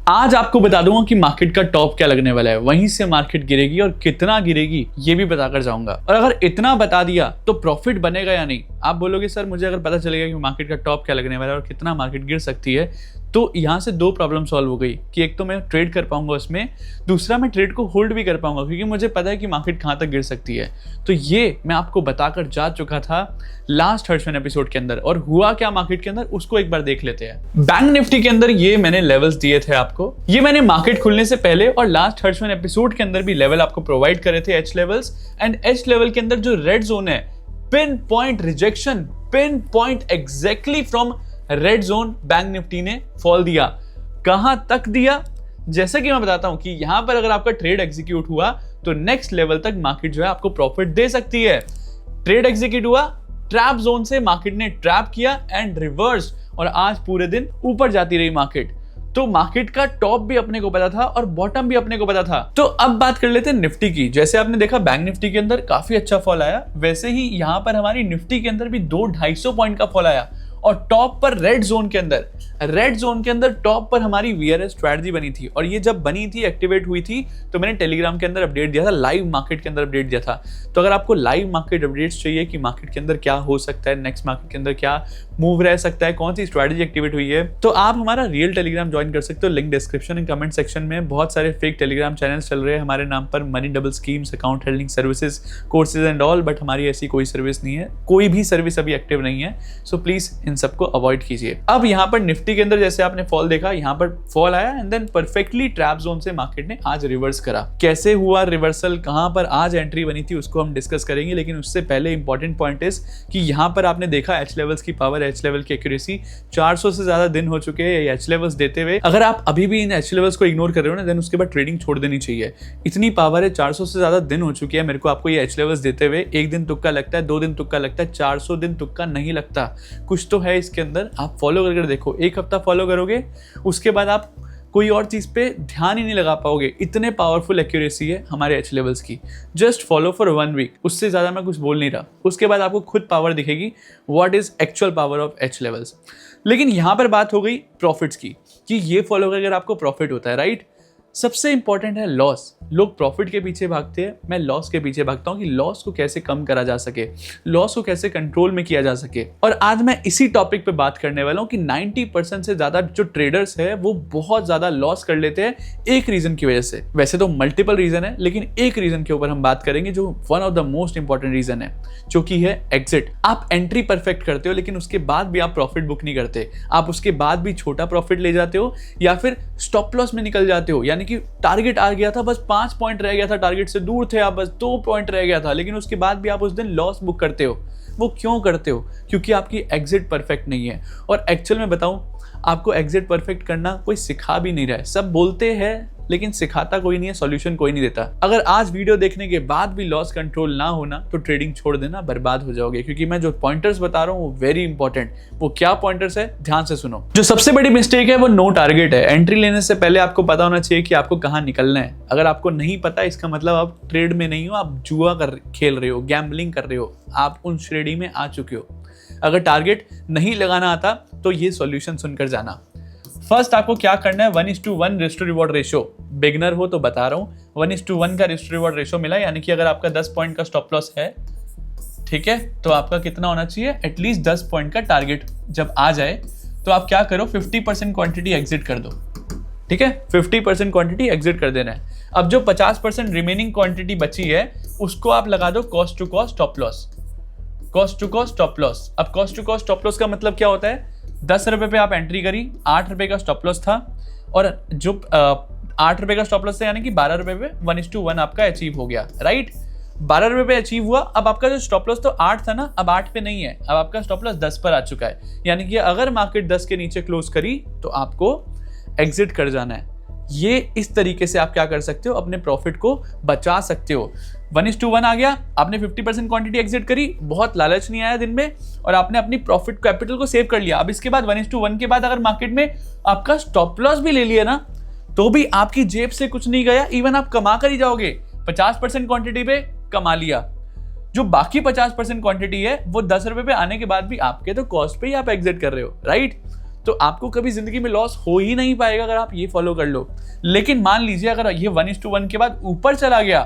आज आपको बता दूंगा कि मार्केट का टॉप क्या लगने वाला है, वहीं से मार्केट गिरेगी और कितना गिरेगी ये भी बताकर जाऊंगा। और अगर इतना बता दिया तो प्रॉफिट बनेगा या नहीं। आप बोलोगे सर मुझे अगर पता चलेगा कि मार्केट का टॉप क्या लगने वाला है और कितना मार्केट गिर सकती है, तो यहाँ से दो प्रॉब्लम सॉल्व हो गई कि एक तो मैं ट्रेड कर पाऊंगा उसमें, दूसरा मैं ट्रेड को होल्ड भी कर पाऊंगा क्योंकि मुझे पता है कि मार्केट कहाँ तक गिर सकती है। तो ये मैं आपको बताकर जा चुका था लास्ट हर्षवन एपिसोड के अंदर, और हुआ क्या मार्केट के अंदर उसको एक बार देख लेते हैं। बैंक निफ्टी के अंदर ये मैंने लेवल्स दिए थे आपको, ये मैंने मार्केट खुलने से पहले और लास्ट हर्षवन एपिसोड के अंदर भी लेवल आपको प्रोवाइड करे थे, H levels. And H level के अंदर जो रेड जोन है, pin point rejection, pin point exactly from red zone bank Nifty ने फॉल दिया। कहां तक दिया? जैसे कि मैं बताता हूं कि यहां पर अगर आपका ट्रेड एग्जीक्यूट हुआ तो नेक्स्ट लेवल तक मार्केट जो है आपको प्रॉफिट दे सकती है। ट्रेड एग्जीक्यूट हुआ, ट्रैप जोन से मार्केट ने ट्रैप किया एंड रिवर्स, और आज पूरे दिन ऊपर जाती रही मार्केट। तो मार्केट का टॉप भी अपने को पता था और बॉटम भी अपने को पता था। तो अब बात कर लेते हैं निफ्टी की। जैसे आपने देखा बैंक निफ्टी के अंदर काफी अच्छा फॉल आया, वैसे ही यहां पर हमारी निफ्टी के अंदर भी 200-250 पॉइंट का फॉल आया। और टॉप पर रेड जोन के अंदर टॉप पर हमारी वीआरएस स्ट्रैटेजी बनी थी, और ये जब बनी थी, एक्टिवेट हुई थी, तो मैंने टेलीग्राम के अंदर अपडेट दिया था, लाइव मार्केट के अंदर अपडेट दिया था। तो अगर आपको लाइव मार्केट अपडेट्स चाहिए कि मार्केट के अंदर क्या हो सकता है, नेक्स्ट मार्केट के अंदर क्या मूव रह सकता है, कौन सी स्ट्रैटेजी एक्टिवेट हुई है, तो आप हमारा रियल टेलीग्राम ज्वाइन कर सकते हो। Link description and comment section में। बहुत सारे फेक टेलीग्राम चैनल्स चल रहे हैं हमारे नाम पर, money double schemes, account holding services, courses and all, but हमारी ऐसी कोई सर्विस नहीं है, कोई भी सर्विस अभी एक्टिव नहीं है। सो प्लीज इन सबको अवॉइड कीजिए। अब यहाँ पर निफ्टी के अंदर जैसे आपने फॉल देखा, यहाँ पर फॉल आया and then perfectly trap zone से मार्केट ने आज रिवर्स करा। कैसे हुआ रिवर्सल, कहां पर आज एंट्री बनी थी, उसको हम डिस्कस करेंगे। लेकिन उससे पहले इंपॉर्टेंट पॉइंट इज कि यहाँ पर आपने देखा एच लेवल्स की पावर, एच लेवल की एक्यूरेसी, 400 से ज्यादा दिन हो चुके हैं एच लेवल्स देते हुए। अगर आप अभी भी इन एच लेवल्स को इग्नोर कर रहे हो ना, देन उसके बाद ट्रेडिंग छोड़ देनी चाहिए। इतनी पावर है, 400 से ज्यादा दिन हो चुके हैं मेरे को आपको ये एच लेवल्स देते हुए। एक दिन तुक्का लगता है, 2 दिन तुक्का लगता है, 400 दिन तुक्का नहीं लगता। कुछ तो है इसके अंदर। आप फॉलो करके देखो, एक हफ्ता फॉलो करोगे, उसके बाद आप कोई और चीज पे ध्यान ही नहीं लगा पाओगे। इतने पावरफुल एक्यूरेसी है हमारे एच लेवल्स की। जस्ट फॉलो फॉर 1 वीक, उससे ज्यादा मैं कुछ बोल नहीं रहा। उसके बाद आपको खुद पावर दिखेगी, what is actual power of H levels. लेकिन यहां पर बात हो गई प्रॉफिट्स की, कि ये फॉलो करके आपको प्रॉफिट होता है, राइट। सबसे इंपॉर्टेंट है लॉस। लोग प्रॉफिट के पीछे भागते हैं, मैं लॉस के पीछे भागता हूं कि लॉस को कैसे कम करा जा सके, लॉस को कैसे कंट्रोल में किया जा सके। और आज मैं इसी टॉपिक पे बात करने वाला हूं कि 90% से ज्यादा जो ट्रेडर्स है वो बहुत ज्यादा लॉस कर लेते हैं एक रीजन की वजह से। वैसे तो मल्टीपल रीजन है, लेकिन एक रीजन के ऊपर हम बात करेंगे जो one of the most important reason है, जो कि है एग्जिट। आप एंट्री परफेक्ट करते हो लेकिन उसके बाद भी आप प्रॉफिट बुक नहीं करते, आप उसके बाद भी छोटा प्रॉफिट ले जाते हो या फिर स्टॉप लॉस में निकल जाते हो। यानी कि टारगेट आ गया था, बस 5 पॉइंट रह गया था, टारगेट से दूर थे आप, बस 2 पॉइंट रह गया था, लेकिन उसके बाद भी आप उस दिन लॉस बुक करते हो। वो क्यों करते हो? क्योंकि आपकी एग्जिट परफेक्ट नहीं है। और एक्चुअल में बताऊं, आपको एग्जिट परफेक्ट करना कोई सिखा भी नहीं रहा है। सब बोलते हैं लेकिन सिखाता कोई नहीं है, सॉल्यूशन कोई नहीं देता। अगर आज वीडियो देखने के बाद भी लॉस कंट्रोल ना होना तो ट्रेडिंग छोड़ देना, बर्बाद हो जाओगे। क्योंकि मैं जो पॉइंटर्स बता रहा हूँ वो वेरी इंपॉर्टेंट। वो क्या पॉइंटर्स है, ध्यान से सुनो। जो सबसे बड़ी मिस्टेक है वो नो टारगेट है। एंट्री लेने से पहले आपको पता होना चाहिए कि आपको कहाँ निकलना है। अगर आपको नहीं पता, इसका मतलब आप ट्रेड में नहीं हो, आप जुआ खेल रहे हो, गैम्बलिंग कर रहे हो, आप उन श्रेणी में आ चुके हो। अगर टारगेट नहीं लगाना आता तो ये सॉल्यूशन सुनकर जाना। फर्स्ट आपको क्या करना है, 1:1 risk to reward ratio. Beginner हो तो बता रहा हूँ, 1:1 का रिस्क टू रिवॉर्ड रेशियो मिला। यानी कि अगर आपका 10 पॉइंट का स्टॉप लॉस है, ठीक है, तो आपका कितना होना चाहिए, एटलीस्ट 10 पॉइंट का टारगेट जब आ जाए तो आप क्या करो, 50% क्वांटिटी एग्जिट कर दो। ठीक है, 50% क्वांटिटी एग्जिट कर देना है। अब जो 50% रिमेनिंग क्वांटिटी बची है उसको आप लगा दो cost to cost stop loss. Cost to cost stop loss. अब cost to cost stop loss का मतलब क्या होता है, 10 रुपए पे आप एंट्री करी, 8 रुपए का स्टॉप लॉस था, और जो 8 रुपए का स्टॉप लॉस था यानी कि 12 रुपए पे 1:1 आपका अचीव हो गया, राइट। 12 रुपए पे अचीव हुआ। अब आपका जो स्टॉप लॉस तो 8 था ना, अब 8 पे नहीं है, अब आपका स्टॉप लॉस 10 पर आ चुका है। यानी कि अगर मार्केट 10 के नीचे क्लोज करी तो आपको एग्जिट कर जाना है। ये इस तरीके से आप क्या कर सकते हो, अपने प्रॉफिट को बचा सकते हो। 1:1 आ गया, आपने 50% क्वांटिटी एग्जिट करी, बहुत लालच नहीं आया दिन में, और आपने अपनी प्रॉफिट कैपिटल को सेव कर लिया। अब इसके बाद 1:1 के बाद अगर मार्केट में आपका स्टॉप लॉस भी ले लिया ना, तो भी आपकी जेब से कुछ नहीं गया, इवन आप कमा कर ही जाओगे। 50% क्वांटिटी पे कमा लिया, जो बाकी 50% क्वांटिटी है वो 10 रुपए पे आने के बाद भी आपके तो कॉस्ट पे ही आप एग्जिट कर रहे हो, राइट। तो आपको कभी जिंदगी में लॉस हो ही नहीं पाएगा अगर आप ये फॉलो कर लो। लेकिन मान लीजिए अगर ये 1:1 के बाद ऊपर चला गया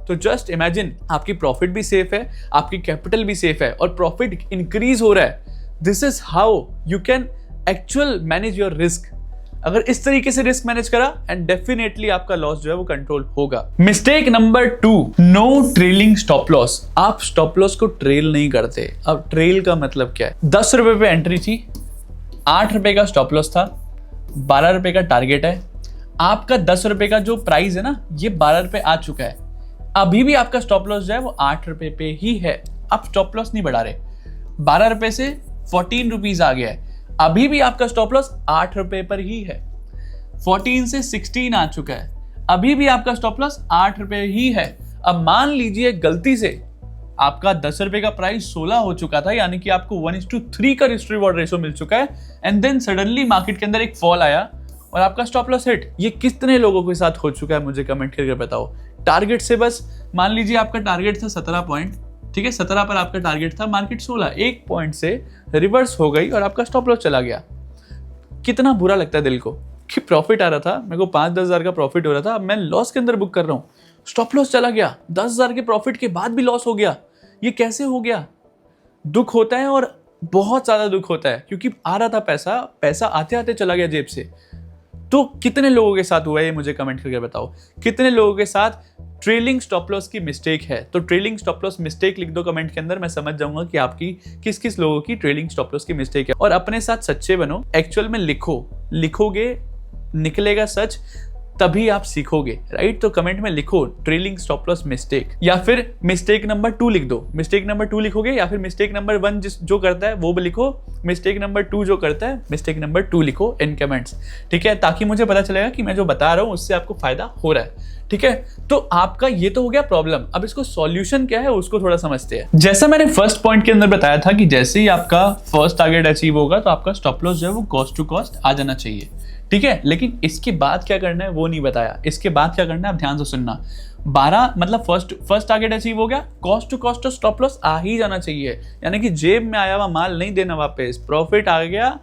तो जस्ट इमेजिन आपकी प्रॉफिट भी सेफ है, आपकी कैपिटल भी सेफ है और प्रॉफिट इंक्रीज हो रहा है। This is how you can actual manage your risk. अगर इस तरीके से रिस्क मैनेज करा एंड डेफिनेटली आपका लॉस जो है वो कंट्रोल होगा। Mistake number 2, no trailing stop loss. आप स्टॉप लॉस को ट्रेल नहीं करते। अब ट्रेल का मतलब क्या है? 10 रुपए पे एंट्री थी, 8 रुपए का स्टॉप लॉस था, 12 रुपए का टारगेट है। आपका 10 रुपए का जो प्राइस है ना, ये 12 रुपए आ चुका है। अभी भी आपका स्टॉप लॉस जो है वो 8 रुपए पे ही है। आप स्टॉप लॉस नहीं बढ़ा रहे। 12 रुपए से 14 रुपीज आ गया है। अभी भी आपका स्टॉप लॉस 8 रुपए पर ही है। 14 से 16 आ चुका है। अभी भी आपका स्टॉप लॉस 8 रुपए ही है। अब मान लीजिए गलती से आपका 10 रुपए का प्राइस 16 हो चुका था, यानी कि आपको 1:3 का रिस्क रिवॉर्ड रेशो मिल चुका है एंड देन सडनली मार्केट के अंदर एक फॉल आया और आपका स्टॉप लॉस हिट। ये कितने लोगों के साथ हो चुका है मुझे कमेंट करके बताओ। टारगेट से बस मान लीजिए आपका टारगेट था 17 पॉइंट, ठीक है, 17 पर आपका टारगेट था, मार्केट 16, 1 पॉइंट से रिवर्स हो गई और आपका स्टॉप लॉस चला गया। कितना बुरा लगता है दिल को कि प्रॉफिट आ रहा था, मेरे को 5-10 हजार का प्रॉफिट हो रहा था, अब मैं लॉस के अंदर बुक कर रहा हूँ, स्टॉप लॉस चला गया, 10 हजार के प्रॉफिट के बाद भी लॉस हो गया। ये कैसे हो गया? दुख होता है और बहुत ज्यादा दुख होता है, क्योंकि आ रहा था पैसा, पैसा आते आते चला गया जेब से। तो कितने लोगों के साथ हुआ है ये मुझे कमेंट करके बताओ। कितने लोगों के साथ ट्रेलिंग स्टॉप लॉस की मिस्टेक है? तो ट्रेलिंग स्टॉप लॉस मिस्टेक लिख दो कमेंट के अंदर, मैं समझ जाऊंगा कि आपकी किस किस लोगों की ट्रेलिंग स्टॉप लॉस की मिस्टेक है। और अपने साथ सच्चे बनो, एक्चुअल में लिखो, लिखोगे निकलेगा सच, तभी आप सीखोगे, राइट? तो कमेंट में लिखो ट्रेलिंग स्टॉप लॉस मिस्टेक, या फिर मिस्टेक नंबर 2 लिख दो। मिस्टेक नंबर 2 लिखोगे या फिर मिस्टेक नंबर 1 जो करता है वो भी लिखो, मिस्टेक नंबर 2 जो करता है मिस्टेक नंबर 2 लिखो इन कमेंट्स, ठीक है? ताकि मुझे पता चलेगा कि मैं जो बता रहा हूँ उससे आपको फायदा हो रहा है, ठीक है? तो आपका ये तो हो गया प्रॉब्लम। अब इसको सॉल्यूशन क्या है उसको थोड़ा समझते हैं। जैसा मैंने फर्स्ट पॉइंट के अंदर बताया था कि जैसे ही आपका फर्स्ट टारगेट अचीव होगा तो आपका स्टॉप लॉस जो है वो कॉस्ट टू कॉस्ट आ जाना चाहिए, ठीक है? लेकिन इसके बाद क्या करना है वो नहीं बताया। इसके बाद क्या करना है आप ध्यान से सुनना। 12 मतलब फर्स्ट टारगेट अचीव हो गया, cost to cost stop loss आ ही जाना चाहिए, यानी कि जेब में आया हुआ माल नहीं देना वापस। प्रॉफिट आ गया,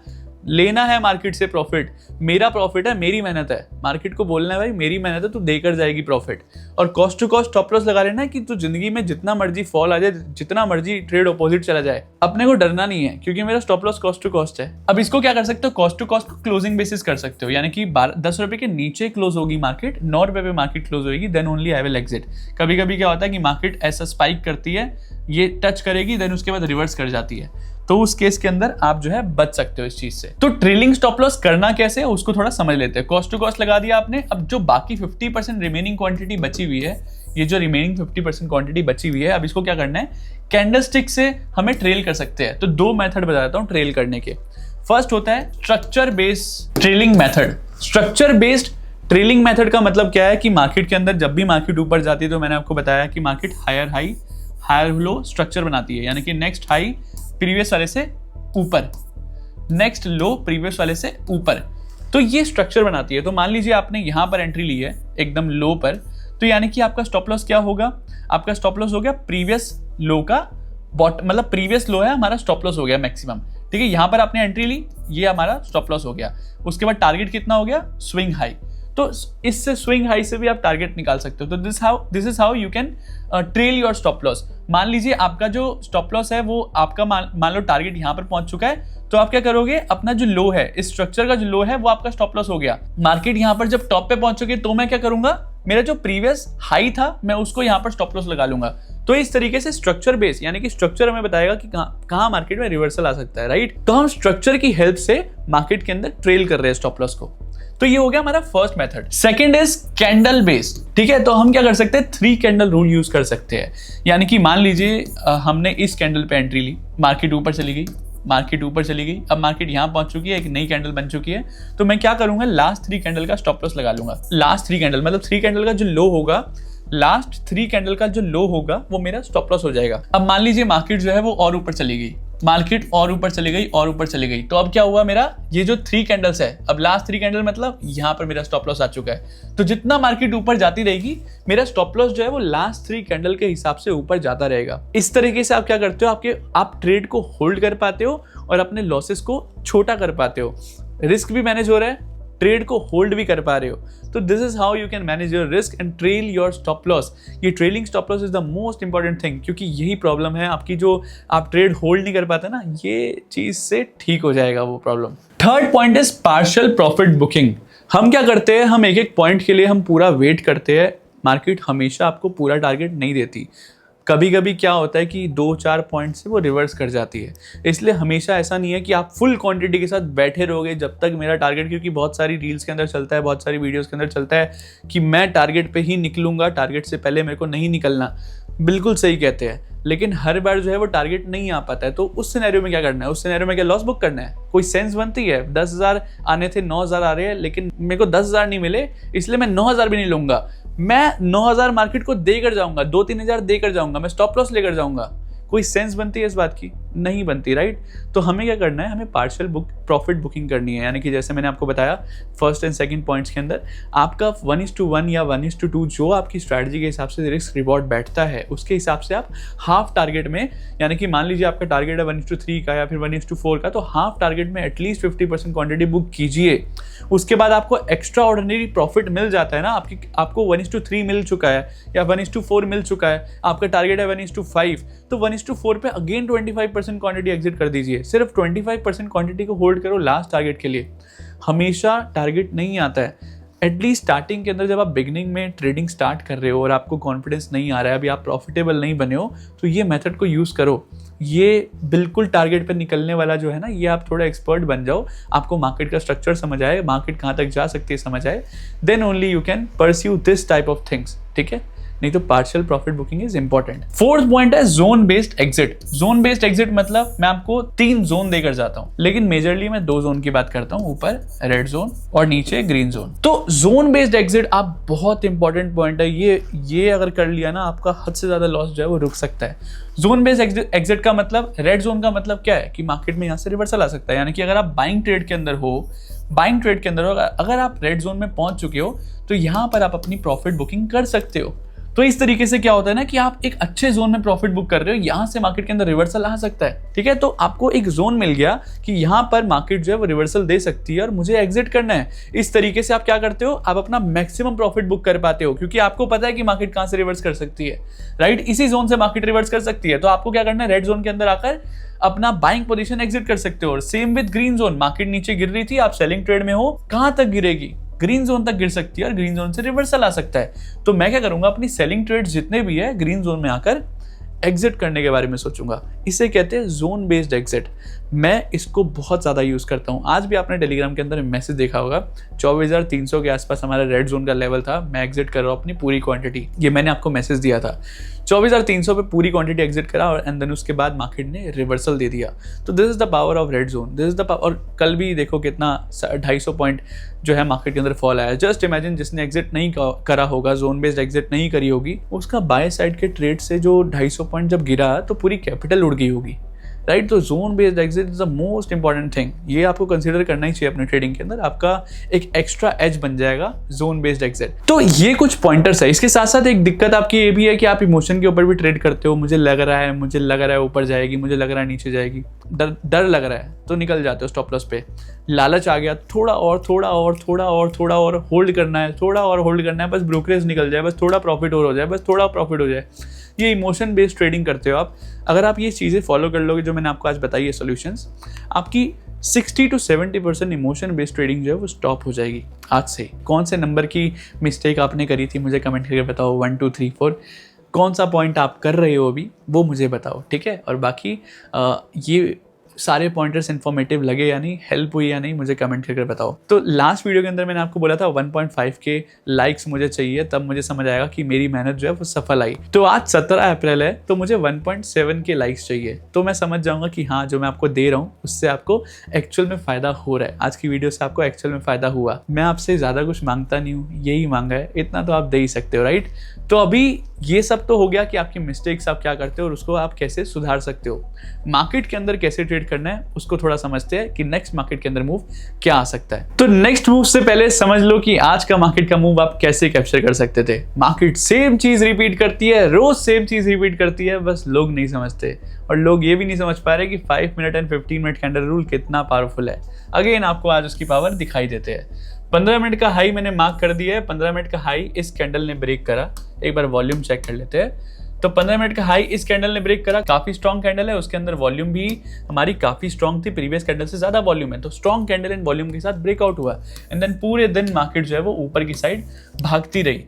लेना है मार्केट से प्रॉफिट। मेरा प्रॉफिट है, मेरी मेहनत है, मार्केट को बोलना है भाई मेरी मेहनत है, तू देकर जाएगी प्रॉफिट। और cost to cost stop loss लगा लेना है कि तू जिंदगी में जितना मर्जी फॉल आ जाए, जितना मर्जी ट्रेड ऑपोजिट चला जाए, अपने को डरना नहीं है, क्योंकि मेरा stop loss cost to cost है। अब इसको क्या कर सकते हो? कॉस्ट टू कॉस्ट को क्लोजिंग बेसिस कर सकते हो, यानी कि 10 रुपए के नीचे क्लोज होगी मार्केट, 9 रुपए पे मार्केट क्लोज होगी, then only I will exit. कभी कभी क्या होता है कि मार्केट ऐसा स्पाइक करती है, ये टच करेगी, देन उसके बाद रिवर्स कर जाती है, तो उस केस के अंदर आप जो है बच सकते हो इस चीज से। तो ट्रेलिंग स्टॉप लॉस करना कैसे है उसको थोड़ा समझ लेते हैं। कॉस्ट टू कॉस्ट लगा दिया आपने, अब जो बाकी 50% रिमेनिंग क्वांटिटी बची हुई है, ये जो रिमेनिंग 50% क्वांटिटी बची हुई है, अब इसको क्या करना है? कैंडलस्टिक से हमें ट्रेल कर सकते हैं। तो 2 मेथड बता देता हूं ट्रेल करने के। फर्स्ट होता है structure based trailing method. Structure based trailing method का मतलब क्या है कि मार्केट के अंदर जब भी मार्केट ऊपर जाती है तो मैंने आपको बताया कि market higher high higher low structure बनाती है, यानी कि नेक्स्ट हाई प्रीवियस वाले से ऊपर, नेक्स्ट लो प्रीवियस वाले से ऊपर, तो ये स्ट्रक्चर बनाती है। तो मान लीजिए आपने यहां पर एंट्री ली है एकदम लो पर, तो यानी कि आपका स्टॉप लॉस क्या होगा? आपका स्टॉप लॉस हो गया प्रीवियस लो का बॉटम, मतलब प्रीवियस लो है हमारा स्टॉप लॉस हो गया मैक्सिमम, ठीक है? यहां पर आपने एंट्री ली, ये हमारा स्टॉप लॉस हो गया। उसके बाद टारगेट कितना हो गया? Swing high. तो इससे स्विंग हाई से भी आप टारगेट निकाल सकते हो। तो this is how you can trail your stop loss. मान लीजिए आपका जो स्टॉप लॉस है वो आपका मान लो टारगेट यहां पर पहुंच चुका है, तो आप क्या करोगे? अपना जो लो है, इस स्ट्रक्चर का जो लो है वो आपका स्टॉप लॉस हो गया। मार्केट यहां पर जब टॉप पे पहुंचोगे तो मैं क्या करूंगा? मेरा जो प्रीवियस हाई था मैं उसको यहां पर स्टॉप लॉस लगा लूंगा। तो इस तरीके से स्ट्रक्चर बेस, यानी कि स्ट्रक्चर हमें बताएगा कि कहां मार्केट में रिवर्सल आ सकता है, राइट? तो हम स्ट्रक्चर की हेल्प से मार्केट के अंदर ट्रेल कर रहे हैं स्टॉप लॉस को। तो ये हो गया हमारा first method. Second is candle based, ठीक है? तो हम क्या कर सकते हैं? 3 कैंडल रूल यूज कर सकते हैं। यानी कि मान लीजिए हमने इस कैंडल पे एंट्री ली, मार्केट ऊपर चली गई, मार्केट ऊपर चली गई, अब मार्केट यहां पहुंच चुकी है, एक नई कैंडल बन चुकी है, तो मैं क्या करूंगा? लास्ट 3 कैंडल का स्टॉप लॉस लगा लूंगा। लास्ट 3 कैंडल मतलब 3 कैंडल का जो लो होगा, लास्ट 3 कैंडल का जो लो होगा वो मेरा स्टॉप लॉस हो जाएगा। अब मान लीजिए मार्केट जो है वो और ऊपर चली गई, मार्केट और ऊपर चली गई और ऊपर चली गई, तो अब क्या हुआ? मेरा ये जो 3 कैंडल्स है, अब लास्ट 3 कैंडल मतलब यहां पर मेरा स्टॉप लॉस आ चुका है। तो जितना मार्केट ऊपर जाती रहेगी मेरा स्टॉप लॉस जो है वो लास्ट 3 कैंडल के हिसाब से ऊपर जाता रहेगा। इस तरीके से आप क्या करते हो? आप ट्रेड को होल्ड कर पाते हो और अपने लॉसेस को छोटा कर पाते हो, रिस्क भी मैनेज हो रहा है, ट्रेड को होल्ड भी कर पा रहे हो। तो this is how you can manage your risk and trail your stop loss. ये trailing stop loss is the most important thing, क्योंकि यही प्रॉब्लम है आपकी, जो आप ट्रेड होल्ड नहीं कर पाते ना, ये चीज से ठीक हो जाएगा वो problem. Third point is partial profit booking. हम क्या करते हैं, हम एक एक पॉइंट के लिए हम पूरा वेट करते हैं। मार्केट हमेशा आपको पूरा टारगेट नहीं देती, कभी कभी क्या होता है कि 2-4 पॉइंट से वो रिवर्स कर जाती है। इसलिए हमेशा ऐसा नहीं है कि आप फुल क्वांटिटी के साथ बैठे रहोगे जब तक मेरा टारगेट, क्योंकि बहुत सारी रील्स के अंदर चलता है, बहुत सारी वीडियोस के अंदर चलता है कि मैं टारगेट पे ही निकलूंगा, टारगेट से पहले मेरे को नहीं निकलना। बिल्कुल सही कहते हैं, लेकिन हर बार जो है वो टारगेट नहीं आ पाता है। तो उस सिनेरियो में क्या करना है, उस सिनेरियो में क्या लॉस बुक करना है? कोई सेंस बनती है? 10,000 आने थे, 9,000 आ रहे हैं, लेकिन मेरे को 10,000 नहीं मिले, इसलिए मैं 9,000 भी नहीं लूंगा। मैं 9,000 मार्केट को देकर जाऊंगा, 2-3 हज़ार देकर जाऊंगा, मैं स्टॉप लॉस लेकर जाऊंगा। कोई सेंस बनती है इस बात की? नहीं बनती, राइट? तो हमें क्या करना है, हमें पार्शियल प्रॉफिट बुकिंग करनी है। यानी कि जैसे मैंने आपको बताया फर्स्ट एंड सेकंड पॉइंट्स के अंदर, आपका 1:1 या 1:2 जो आपकी स्ट्रैटेजी के हिसाब से रिस्क रिवॉर्ड बैठता है, उसके हिसाब से आप हाफ टारगेट में, यानी कि मान लीजिए आपका टारगेट है 1:3 का या फिर 1:4 का, तो हाफ टारगेट में एटलीस्ट 50% क्वांटिटी बुक कीजिए। उसके बाद आपको एक्स्ट्रा ऑर्डिनरी प्रॉफिट मिल जाता है ना, आपको 1:3 मिल चुका है या 1:4 मिल चुका है, आपका टारगेट है 1:5, तो 1:4 पे अगेन 25% क्वांटिटी एग्जिट कर दीजिए। सिर्फ 25% क्वांटिटी को होल्ड करो लास्ट टारगेट के लिए। हमेशा टारगेट नहीं आता है। एटलीस्ट स्टार्टिंग के अंदर जब आप बिगनिंग में ट्रेडिंग स्टार्ट कर रहे हो और आपको कॉन्फिडेंस नहीं आ रहा है, अभी आप प्रॉफिटेबल नहीं बने हो, तो ये मेथड को यूज़ करो। ये बिल्कुल टारगेट पे निकलने वाला जो है ना, ये आप थोड़ा एक्सपर्ट बन जाओ, आपको मार्केट का स्ट्रक्चर समझ आए, मार्केट कहाँ तक जा सकती है समझ आए, then only you can pursue this type of things, ठीक है? नहीं तो partial profit booking is important. Fourth point है zone based exit. Zone based exit मतलब मैं आपको 3 जोन देकर जाता हूं, लेकिन मेजरली मैं 2 जोन की बात करता हूं, ऊपर रेड जोन और नीचे ग्रीन जोन। तो जोन बेस्ड एग्जिट आप बहुत इंपॉर्टेंट पॉइंट है ये अगर कर लिया ना, आपका हद से ज्यादा लॉस जो है वो रुक सकता है। जोन बेस्ड एग्जिट का मतलब, रेड जोन का मतलब क्या है कि मार्केट में यहां से रिवर्सल आ सकता है। यानी कि अगर आप बाइंग ट्रेड के अंदर हो, अगर आप रेड जोन में पहुंच चुके हो, तो यहां पर आप अपनी प्रॉफिट बुकिंग कर सकते हो। तो इस तरीके से क्या होता है ना कि आप एक अच्छे जोन में प्रॉफिट बुक कर रहे हो, यहां से मार्केट के अंदर रिवर्सल आ सकता है, ठीक है? तो आपको एक जोन मिल गया कि यहां पर मार्केट जो है वो रिवर्सल दे सकती है और मुझे एग्जिट करना है। इस तरीके से आप क्या करते हो, आप अपना मैक्सिमम प्रॉफिट बुक कर पाते हो, क्योंकि आपको पता है कि मार्केट कहां से रिवर्स कर सकती है, राइट? इसी जोन से मार्केट रिवर्स कर सकती है। तो आपको क्या करना है, रेड जोन के अंदर आकर अपना बाइंग पोजीशन एग्जिट कर सकते हो। और same with green zone, market नीचे गिर रही थी, आप सेलिंग ट्रेड में हो, कहां तक गिरेगी? ग्रीन जोन तक गिर सकती है और ग्रीन जोन से रिवर्सल आ सकता है। तो मैं क्या करूंगा, अपनी सेलिंग ट्रेड्स जितने भी है ग्रीन जोन में आकर एग्जिट करने के बारे में सोचूंगा। इसे कहते हैं जोन बेस्ड एग्जिट। मैं इसको बहुत ज़्यादा यूज़ करता हूँ। आज भी आपने टेलीग्राम के अंदर मैसेज देखा होगा, 24,300 के आसपास हमारा रेड जोन का लेवल था, मैं एग्जिट कर रहा हूँ अपनी पूरी क्वांटिटी। ये मैंने आपको मैसेज दिया था, 24,300 पे पूरी क्वांटिटी एग्जिट करा और एंड देन उसके बाद मार्केट ने रिवर्सल दे दिया। तो this is the power of red zone, this is the power. और कल भी देखो कितना 250 पॉइंट जो है मार्केट के अंदर फॉल आया। जस्ट इमेजिन, जिसने एग्जिट नहीं करा होगा, जोन बेस्ड एग्जिट नहीं करी होगी, उसका बाय साइड के ट्रेड से जो 250 पॉइंट जब गिरा तो पूरी कैपिटल उड़ गई होगी, राइट? तो zone based exit is the most important thing. ये आपको कंसीडर करना ही चाहिए अपने ट्रेडिंग के अंदर, आपका एक एक्स्ट्रा एज बन जाएगा जोन बेस्ड एग्जिट। तो ये कुछ पॉइंटर्स है। इसके साथ साथ एक दिक्कत आपकी ये भी है कि आप इमोशन के ऊपर भी ट्रेड करते हो। मुझे लग रहा है ऊपर जाएगी, मुझे लग रहा है नीचे जाएगी, डर लग रहा है, तो निकल जाते हो स्टॉप लॉस पे। लालच आ गया, थोड़ा और होल्ड करना है, थोड़ा और होल्ड करना है, बस ब्रोकरेज निकल जाए, बस थोड़ा प्रॉफिट और हो जाए, बस थोड़ा प्रॉफिट हो जाए। ये इमोशन बेस्ड ट्रेडिंग करते हो आप। अगर आप ये चीज़ें फॉलो कर लोगे जो मैंने आपको आज बताई है सॉल्यूशंस, आपकी 60 to 70% इमोशन बेस्ड ट्रेडिंग जो है वो स्टॉप हो जाएगी आज से। कौन से नंबर की मिस्टेक आपने करी थी मुझे कमेंट करके बताओ, 1 2 3 4 कौन सा पॉइंट आप कर रहे हो अभी, वो मुझे बताओ, ठीक है? और बाकी ये सारे पॉइंटर्स इन्फॉर्मेटिव लगे या नहीं, हेल्प हुई या नहीं, मुझे कमेंट करके बताओ। तो लास्ट वीडियो के अंदर मैंने आपको बोला था 1.5 के लाइक्स मुझे चाहिए, तब मुझे समझ आएगा कि मेरी मेहनत जो है वो सफल आई। तो आज 17 अप्रैल है, तो मुझे 1.7 के लाइक्स चाहिए, तो मैं समझ जाऊंगा कि हाँ, जो मैं आपको दे रहा हूँ उससे आपको एक्चुअल में फ़ायदा हो रहा है। आज की वीडियो से आपको एक्चुअल में फ़ायदा हुआ। मैं आपसे ज़्यादा कुछ मांगता नहीं हूँ, यही मांगा है, इतना तो आप दे ही सकते हो, राइट? तो अभी ये सब तो हो गया कि आपकी मिस्टेक्स आप क्या करते हो और उसको आप कैसे सुधार सकते हो, मार्केट के अंदर कैसे ट्रेड करना है उसको थोड़ा समझते हैं कि नेक्स्ट मार्केट के अंदर मूव क्या आ सकता है। तो नेक्स्ट मूव से पहले समझ लो कि आज का मार्केट का मूव आप कैसे कैप्चर कर सकते थे। मार्केट सेम चीज रिपीट करती है, रोज सेम चीज रिपीट करती है, बस लोग नहीं समझते और लोग ये भी नहीं समझ पा रहे कि 5 minute and 15 minute candle rule कितना पावरफुल है। अगेन आपको आज उसकी पावर दिखाई देते हैं। 15 मिनट का हाई मैंने मार्क कर दिया है। 15 मिनट का हाई इस कैंडल ने ब्रेक करा। एक बार वॉल्यूम चेक कर लेते हैं। तो 15 मिनट का हाई इस कैंडल ने ब्रेक करा। काफी स्ट्रॉन्ग कैंडल है, उसके अंदर वॉल्यूम भी हमारी काफी स्ट्रॉन्ग थी, प्रीवियस कैंडल से ज्यादा वॉल्यूम है। तो स्ट्रॉन्ग कैंडल एंड वॉल्यूम के साथ ब्रेकआउट हुआ एंड देन पूरे दिन मार्केट जो है वो ऊपर की साइड भागती रही।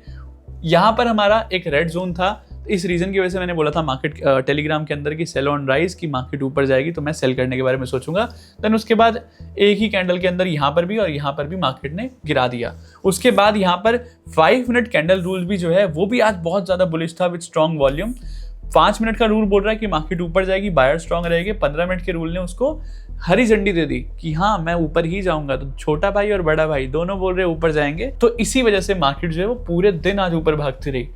यहाँ पर हमारा एक रेड जोन था। इस रीजन की वजह से मैंने बोला था मार्केट टेलीग्राम के अंदर की सेल ऑन राइज की मार्केट ऊपर जाएगी तो मैं सेल करने के बारे में सोचूंगा। देन उसके बाद एक ही कैंडल के अंदर यहाँ पर भी और यहाँ पर भी मार्केट ने गिरा दिया। उसके बाद यहाँ पर 5 मिनट कैंडल रूल भी जो है वो भी आज बहुत ज्यादा बुलिश था विद स्ट्रॉन्ग वॉल्यूम। 5 मिनट का रूल बोल रहा है कि मार्केट ऊपर जाएगी, बायर स्ट्रॉन्ग रहेगी। 15 मिनट के रूल ने उसको हरी झंडी दे दी कि हाँ मैं ऊपर ही जाऊंगा। तो छोटा भाई और बड़ा भाई दोनों बोल रहे ऊपर जाएंगे। तो इसी वजह से मार्केट जो है वो पूरे दिन आज ऊपर भागती रही।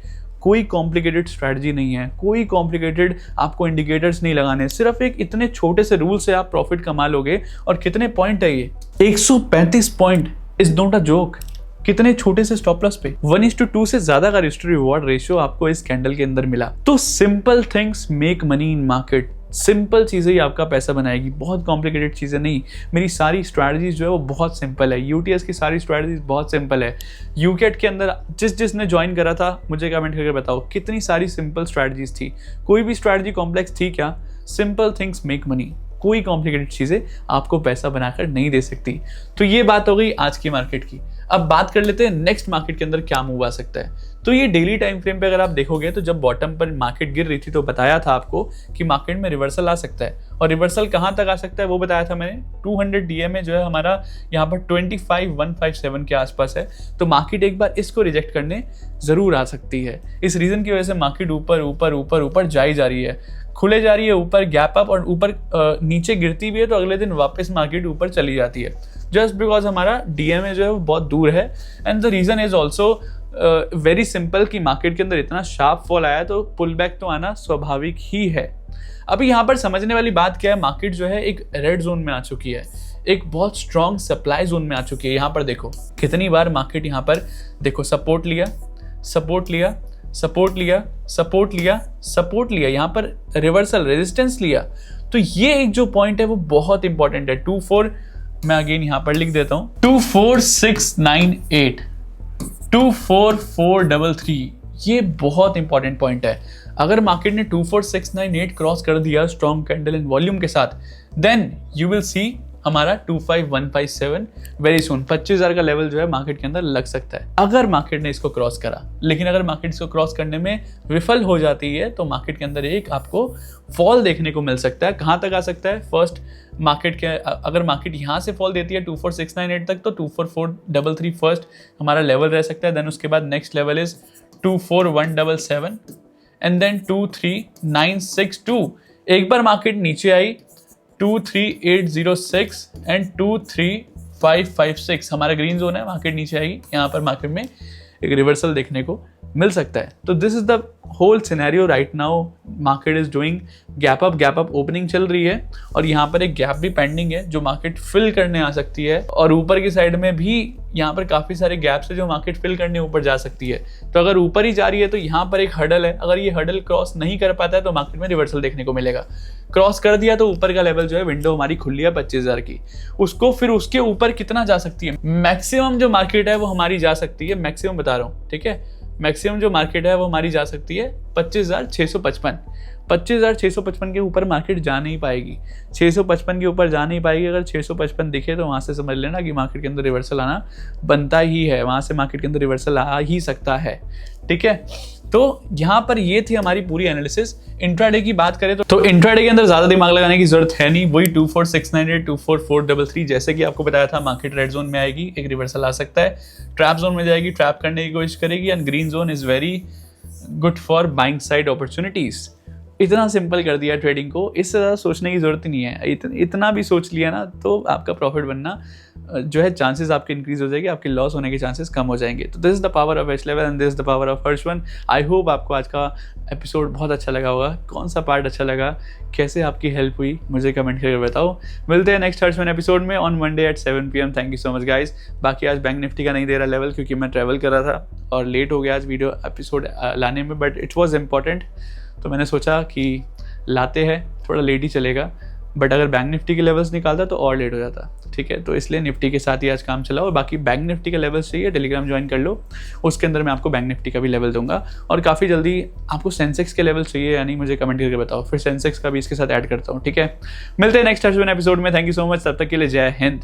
कोई कॉम्प्लिकेटेड स्ट्रैटेजी नहीं है, कोई कॉम्प्लिकेटेड आपको इंडिकेटर्स नहीं लगाने, सिर्फ एक इतने छोटे से रूल से आप प्रॉफिट कमा लोगे। और कितने पॉइंट है ये? 135 point is not a joke. कितने छोटे से स्टॉप लॉस पे 1:2 से ज्यादा का रिस्क टू रिवॉर्ड रेशियो आपको इस कैंडल के अंदर मिला। तो simple things make money in market. Simple चीजें ही आपका पैसा बनाएगी, बहुत कॉम्प्लिकेटेड चीजें नहीं। मेरी सारी स्ट्रैटेजीज जो है वो बहुत सिंपल है। यूटीएस की सारी स्ट्रैटेजीज बहुत सिंपल है। यूकेट के अंदर जिसने ज्वाइन करा था मुझे कमेंट करके बताओ कितनी सारी सिंपल स्ट्रैटेजीज थी। कोई भी स्ट्रैटेजी कॉम्प्लेक्स थी क्या? Simple things make money. कोई कॉम्प्लिकेटेड चीजें आपको पैसा बनाकर नहीं दे सकती। तो ये बात हो गई आज की मार्केट की। अब बात कर लेते हैं नेक्स्ट मार्केट के अंदर क्या मूव आ सकता है। तो ये डेली टाइम फ्रेम पे अगर आप देखोगे तो जब बॉटम पर मार्केट गिर रही थी तो बताया था आपको कि मार्केट में रिवर्सल आ सकता है। और रिवर्सल कहां तक आ सकता है वो बताया था मैंने। 200 डीएमए जो है हमारा यहाँ पर 25,157 के आसपास है। तो मार्केट एक बार इसको रिजेक्ट करने जरूर आ सकती है। इस रीजन की वजह से मार्केट ऊपर ऊपर ऊपर ऊपर जाई जा रही है, खुले जा रही है ऊपर, गैप अप और ऊपर नीचे गिरती भी है तो अगले दिन वापस मार्केट ऊपर चली जाती है। जस्ट बिकॉज हमारा डीएमए जो है वो बहुत दूर है। And the reason is also very simple कि मार्केट के अंदर इतना शार्प फॉल आया तो पुल बैक तो आना स्वाभाविक ही है। अभी यहाँ पर समझने वाली बात क्या है, मार्केट जो है एक रेड जोन में आ चुकी है, एक बहुत स्ट्रॉन्ग सप्लाई जोन में आ चुकी है। यहाँ पर देखो कितनी बार मार्केट यहाँ पर देखो सपोर्ट लिया, सपोर्ट लिया, सपोर्ट लिया, सपोर्ट लिया, सपोर्ट लिया, यहाँ पर रिवर्सल रेजिस्टेंस लिया। तो ये एक जो पॉइंट है वो बहुत इंपॉर्टेंट है। 24 मैं अगेन यहाँ पर लिख देता हूँ 24698 24433, ये बहुत इंपॉर्टेंट पॉइंट है। अगर मार्केट ने 24698 क्रॉस कर दिया स्ट्रॉन्ग कैंडल एंड वॉल्यूम के साथ, देन यू विल सी हमारा 25157 वेरी सून 25,000 का लेवल जो है मार्केट के अंदर लग सकता है अगर मार्केट ने इसको क्रॉस करा। लेकिन अगर मार्केट इसको क्रॉस करने में विफल हो जाती है तो मार्केट के अंदर एक आपको फॉल देखने को मिल सकता है। कहां तक आ सकता है? फर्स्ट मार्केट के अगर मार्केट यहां से फॉल देती है 24698 तक तो 24433 फर्स्ट हमारा लेवल रह सकता है। देन उसके बाद next level is 24177 and then 23962। एक बार मार्केट नीचे आई 23806 एंड 23556 हमारा ग्रीन जोन है, मार्केट नीचे आएगी। यहाँ पर मार्केट में एक रिवर्सल देखने को मिल सकता है। तो this is the whole scenario right now. Market is doing gap up opening चल रही है और यहाँ पर एक गैप भी पेंडिंग है जो मार्केट फिल करने आ सकती है। और ऊपर की साइड में भी यहाँ पर काफी सारे गैप्स है जो मार्केट फिल करने ऊपर जा सकती है। तो अगर ऊपर ही जा रही है तो यहाँ पर एक हडल है, अगर ये हडल क्रॉस नहीं कर पाता है तो मार्केट में रिवर्सल देखने को मिलेगा। क्रॉस कर दिया तो ऊपर का लेवल जो है विंडो हमारी खुली है 25,000 की, उसको फिर उसके ऊपर कितना जा सकती है? मैक्सिमम जो मार्केट है वो हमारी जा सकती है, मैक्सिमम बता रहा हूँ, ठीक है, मैक्सिमम जो मार्केट है वो हमारी जा सकती है 25,655। 25,655 के ऊपर मार्केट जा नहीं पाएगी, 655 के ऊपर जा नहीं पाएगी। अगर 655 दिखे तो वहां से समझ लेना कि मार्केट के अंदर रिवर्सल आना बनता ही है, वहां से मार्केट के अंदर रिवर्सल आ ही सकता है, ठीक है। तो यहाँ पर ये थी हमारी पूरी एनालिसिस। इंट्राडे की बात करें तो इंट्राडे के अंदर ज्यादा दिमाग लगाने की जरूरत है नहीं, वही 24698 24433 जैसे कि आपको बताया था मार्केट रेड जोन में आएगी, एक रिवर्सल आ सकता है, ट्रैप जोन में जाएगी, ट्रैप करने की कोशिश करेगी and green zone is very good for buying side opportunities. इतना सिंपल कर दिया ट्रेडिंग को, इससे ज़्यादा सोचने की ज़रूरत ही नहीं है। इतना भी सोच लिया ना तो आपका प्रॉफिट बनना जो है चांसेस आपके इंक्रीज हो जाएगी, आपके लॉस होने के चांसेस कम हो जाएंगे। तो this is the power of H level and this is the power of हर्षवन। आई होप आपको आज का एपिसोड बहुत अच्छा लगा होगा। कौन सा पार्ट अच्छा लगा, कैसे आपकी हेल्प हुई, मुझे कमेंट करके बताओ। मिलते हैं नेक्स्ट हर्षवन एपिसोड में on Monday at 7 PM। Thank you so much guys. बाकी आज बैंक निफ्टी का नहीं दे रहा लेवल क्योंकि मैं ट्रैवल कर रहा था और लेट हो गया आज वीडियो एपिसोड लाने में, बट इट वॉज इम्पॉर्टेंट तो मैंने सोचा कि लाते हैं, थोड़ा लेट ही चलेगा। बट अगर बैंक निफ्टी के लेवल्स निकालता तो और लेट हो जाता, ठीक है। तो इसलिए निफ्टी के साथ ही आज काम चला। और बाकी बैंक निफ्टी के लेवल्स चाहिए, टेलीग्राम ज्वाइन कर लो, उसके अंदर मैं आपको बैंक निफ्टी का भी लेवल दूंगा। और काफ़ी जल्दी आपको सेंसेक्स के लेवल चाहिए या नहीं मुझे कमेंट करके बताओ, फिर सेंसेक्स का भी इसके साथ ऐड करता हूँ, ठीक है। मिलते हैं नेक्स्ट एपिसोड में। थैंक यू सो मच, तब तक के लिए जय हिंद।